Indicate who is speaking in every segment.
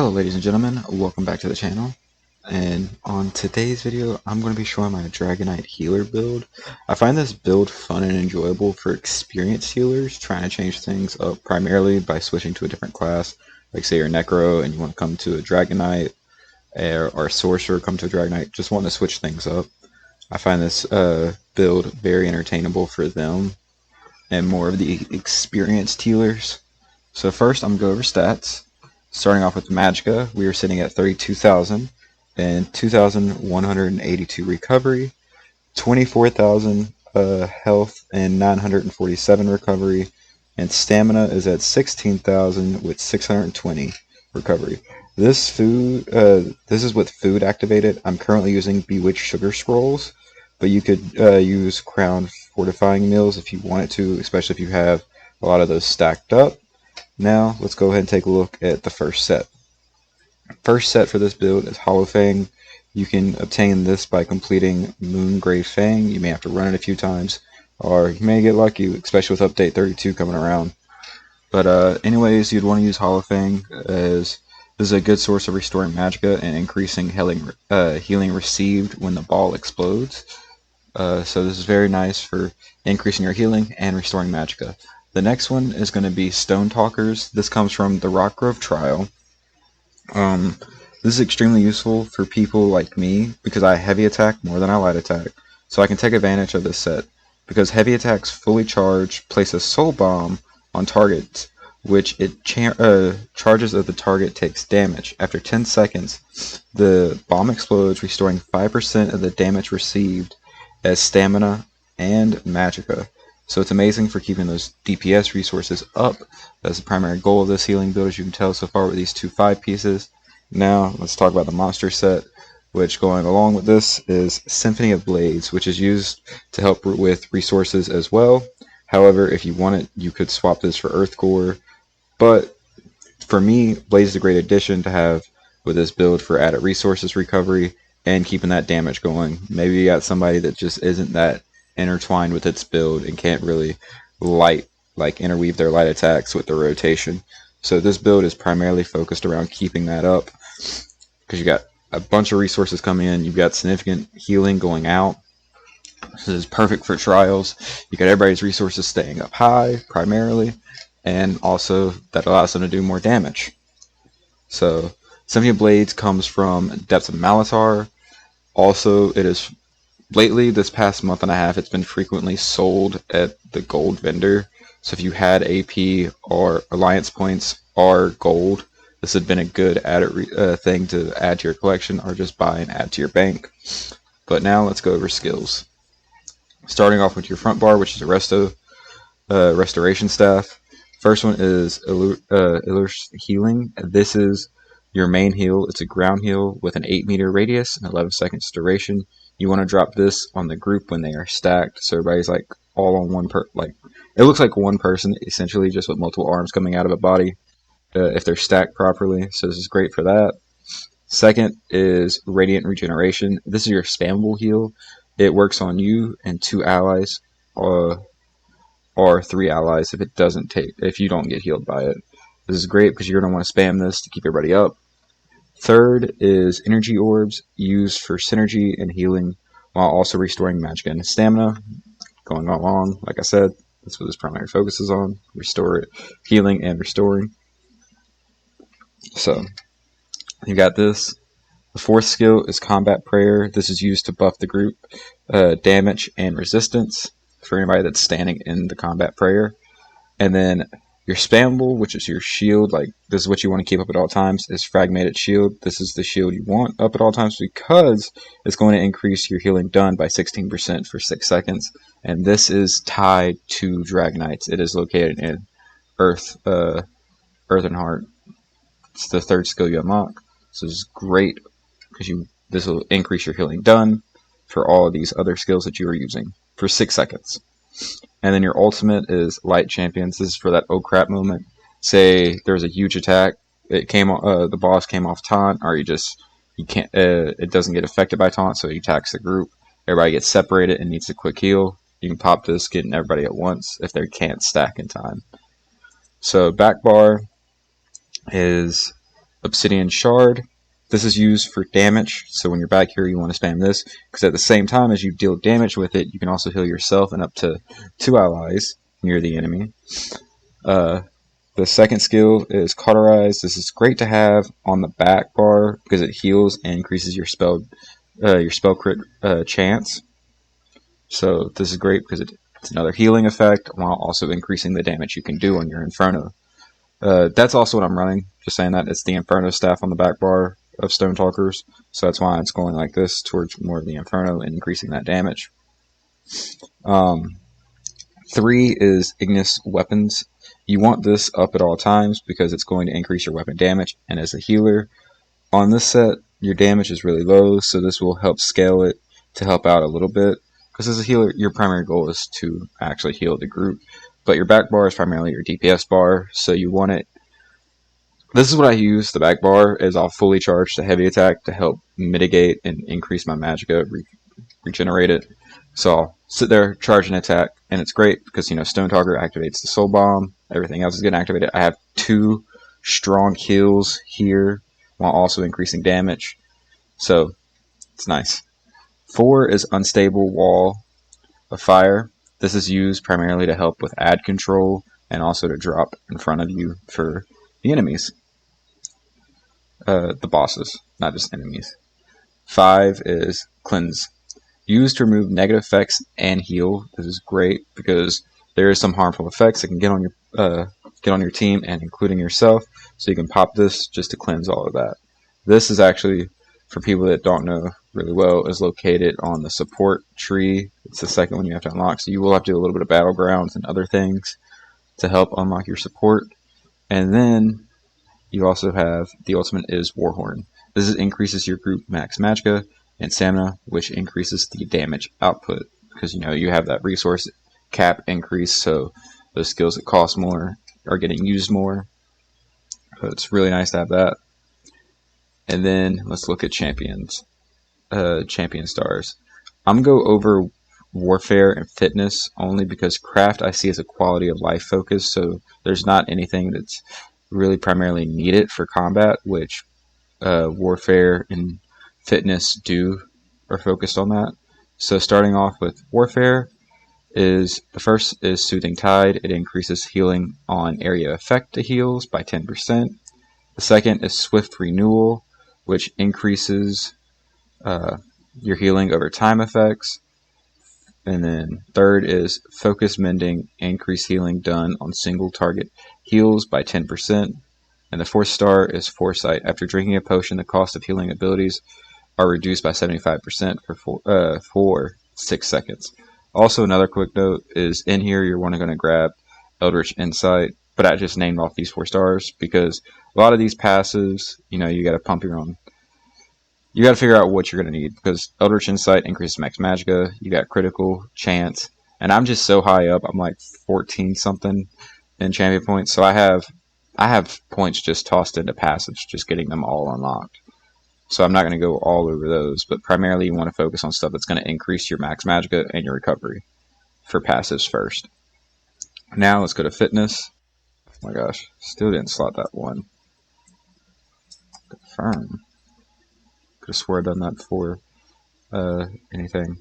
Speaker 1: Hello ladies and gentlemen, welcome back to the channel, and on today's video I'm going to be showing my DragonKnight healer build. I find this build fun and enjoyable for experienced healers trying to change things up primarily by switching to a different class, like say you're Necro and you want to come to a DragonKnight, or a Sorcerer come to a DragonKnight, just wanting to switch things up. I find this build very entertainable for them and more of the experienced healers. So first I'm going to go over stats. Starting off with Magicka, we are sitting at 32,000 and 2,182 recovery, 24,000 health and 947 recovery, and stamina is at 16,000 with 620 recovery. This is with food activated. I'm currently using Bewitched Sugar Scrolls, but you could use Crown Fortifying Meals if you wanted to, especially if you have a lot of those stacked up. Now, let's go ahead and take a look at the first set. First set for this build is Hollow Fang. You can obtain this by completing Moongrave Fang. You may have to run it a few times, or you may get lucky, especially with Update 32 coming around. But anyways, you'd want to use Hollow Fang, as this is a good source of restoring Magicka and increasing healing received when the ball explodes. So this is very nice for increasing your healing and restoring Magicka. The next one is going to be Stone Talkers. This comes from the Rockgrove Trial. This is extremely useful for people like me because I heavy attack more than I light attack. So I can take advantage of this set. Because heavy attacks fully charge, place a soul bomb on targets, which it charges if the target takes damage. After 10 seconds, the bomb explodes, restoring 5% of the damage received as stamina and Magicka. So it's amazing for keeping those DPS resources up. That's the primary goal of this healing build, as you can tell so far with these two 5 pieces. Now let's talk about the monster set, which going along with this is Symphony of Blades, which is used to help with resources as well. However, if you want it, you could swap this for Earth Core. But for me, Blades is a great addition to have with this build for added resources recovery and keeping that damage going. Maybe you got somebody that just isn't that intertwined with its build and can't really interweave their light attacks with the rotation. So this build is primarily focused around keeping that up, because you got a bunch of resources coming in, you've got significant healing going out. This is perfect for trials. You got everybody's resources staying up high primarily, and also that allows them to do more damage. So Symphony of Blades comes from Depths of Malatar. Also, it is lately, this past month and a half, it's been frequently sold at the gold vendor. So if you had AP or alliance points or gold, this had been a good added thing to add to your collection, or just buy and add to your bank. But now let's go over skills. Starting off with your front bar, which is a restoration staff. First one is Illur's Healing. This is your main heal. It's a ground heal with an 8-meter radius and 11 seconds duration. You want to drop this on the group when they are stacked, so everybody's like all on one it looks like one person essentially, just with multiple arms coming out of a body, if they're stacked properly. So this is great for that. Second is Radiant Regeneration. This is your spammable heal. It works on you and 2 allies, or 3 allies if you don't get healed by it. This is great because you're going to want to spam this to keep everybody up. Third is Energy Orbs, used for synergy and healing while also restoring Magicka and stamina. Going along, like I said, that's what this primary focus is on. Healing and restoring. So, you got this. The fourth skill is Combat Prayer. This is used to buff the group damage and resistance for anybody that's standing in the Combat Prayer. And then your spammable, which is your shield, this is what you want to keep up at all times, is Fragmented Shield. This is the shield you want up at all times because it's going to increase your healing done by 16% for 6 seconds. And this is tied to DragonKnights. It is located in Earth and Heart. It's the 3rd skill you unlock. So this is great because this will increase your healing done for all of these other skills that you are using for 6 seconds. And then your ultimate is Light Champions. This is for that oh crap moment. Say there's a huge attack, the boss came off taunt, or it doesn't get affected by taunt, so he attacks the group. Everybody gets separated and needs a quick heal. You can pop this, getting everybody at once if they can't stack in time. So back bar is Obsidian Shard. This is used for damage, so when you're back here you want to spam this, because at the same time as you deal damage with it, you can also heal yourself and up to 2 allies near the enemy. The second skill is Cauterize. This is great to have on the back bar because it heals and increases your spell crit chance. So this is great because it's another healing effect while also increasing the damage you can do on your Inferno. That's also what I'm running. Just saying that it's the Inferno staff on the back bar of Stonetalkers, so that's why it's going like this towards more of the Inferno and increasing that damage. 3 is Ignis Weapons. You want this up at all times because it's going to increase your weapon damage, and as a healer on this set your damage is really low, so this will help scale it to help out a little bit, because as a healer your primary goal is to actually heal the group, but your back bar is primarily your DPS bar, so you want it. This is what I use. The back bar is I'll fully charge the heavy attack to help mitigate and increase my magicka, regenerate it. So I'll sit there, charge an attack, and it's great because, you know, Stonetalker activates the Soul Bomb, everything else is getting activated. I have 2 strong heals here while also increasing damage, so it's nice. 4 is Unstable Wall of Fire. This is used primarily to help with ad control and also to drop in front of you for the enemies. The bosses, not just enemies. 5 is Cleanse. Used to remove negative effects and heal. This is great because there is some harmful effects that can get on your team and including yourself. So you can pop this just to cleanse all of that. This is actually, for people that don't know really well, is located on the support tree. It's the second one you have to unlock. So you will have to do a little bit of battlegrounds and other things to help unlock your support. And then you also have the ultimate is Warhorn. This increases your group max magicka and stamina, which increases the damage output because, you know, you have that resource cap increase, so those skills that cost more are getting used more. So it's really nice to have that. And then let's look at champions, champion stars. I'm gonna go over warfare and fitness only because craft I see as a quality of life focus, so there's not anything that's really primarily needed for combat, which warfare and fitness are focused on that. So starting off with warfare, is the first is Soothing Tide. It increases healing on area effect to heals by 10%. The second is Swift Renewal, which increases your healing over time effects. And then third is Focus Mending, increase healing done on single target heals by 10%. And the fourth star is Foresight. After drinking a potion, the cost of healing abilities are reduced by 75% for 6 seconds. Also, another quick note is in here you're going to grab Eldritch Insight, but I just named off these 4 stars because a lot of these passives, you know, you got to pump your own. You got to figure out what you're going to need because Eldritch Insight increases max magicka. You got critical chance, and I'm just so high up. I'm like 14 something in champion points, so I have points just tossed into passives, just getting them all unlocked. So I'm not going to go all over those, but primarily you want to focus on stuff that's going to increase your max magicka and your recovery for passives first. Now let's go to fitness. Oh my gosh, still didn't slot that one. Confirm. Could have swore I'd done that before anything.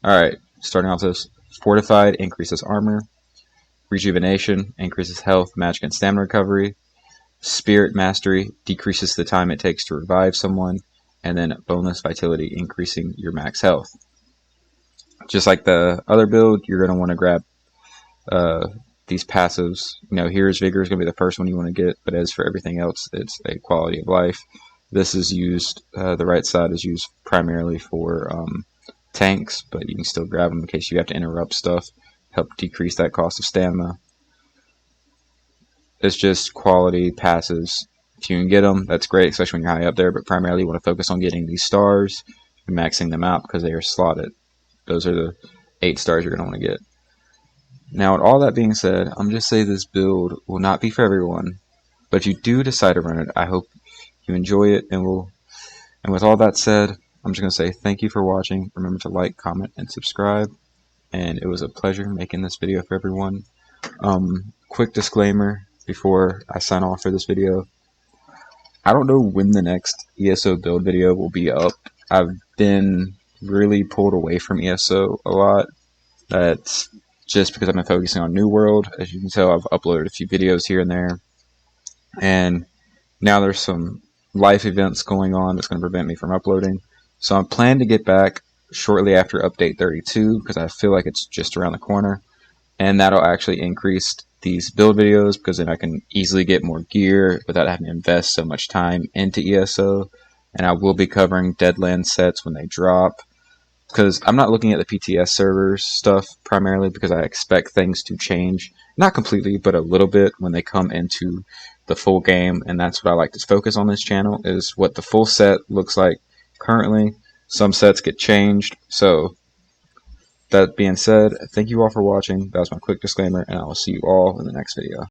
Speaker 1: Alright, starting off this. Fortified increases armor. Rejuvenation increases health, magic, and stamina recovery. Spirit Mastery decreases the time it takes to revive someone. And then bonus vitality, increasing your max health. Just like the other build, you're going to want to grab these passives. You know, Here's Vigor is going to be the first one you want to get, but as for everything else, it's a quality of life. This is used, the right side is used primarily for tanks, but you can still grab them in case you have to interrupt stuff, help decrease that cost of stamina. It's just quality passives. If you can get them, that's great, especially when you're high up there, but primarily you want to focus on getting these stars and maxing them out because they are slotted. Those are the 8 stars you're going to want to get. Now, with all that being said, I'm just saying this build will not be for everyone, but if you do decide to run it, I hope you enjoy it, and with all that said, I'm just going to say thank you for watching. Remember to like, comment, and subscribe, and it was a pleasure making this video for everyone. Quick disclaimer before I sign off for this video. I don't know when the next ESO build video will be up. I've been really pulled away from ESO a lot. That's just because I've been focusing on New World. As you can tell, I've uploaded a few videos here and there. And now there's some life events going on that's going to prevent me from uploading. So I'm planning to get back shortly after update 32 because I feel like it's just around the corner. And that'll actually increase these build videos because then I can easily get more gear without having to invest so much time into ESO. And I will be covering Deadland sets when they drop, because I'm not looking at the PTS servers stuff primarily because I expect things to change, not completely, but a little bit when they come into the full game, and that's what I like to focus on this channel, is what the full set looks like currently. Some sets get changed, so that being said, thank you all for watching. That was my quick disclaimer, and I will see you all in the next video.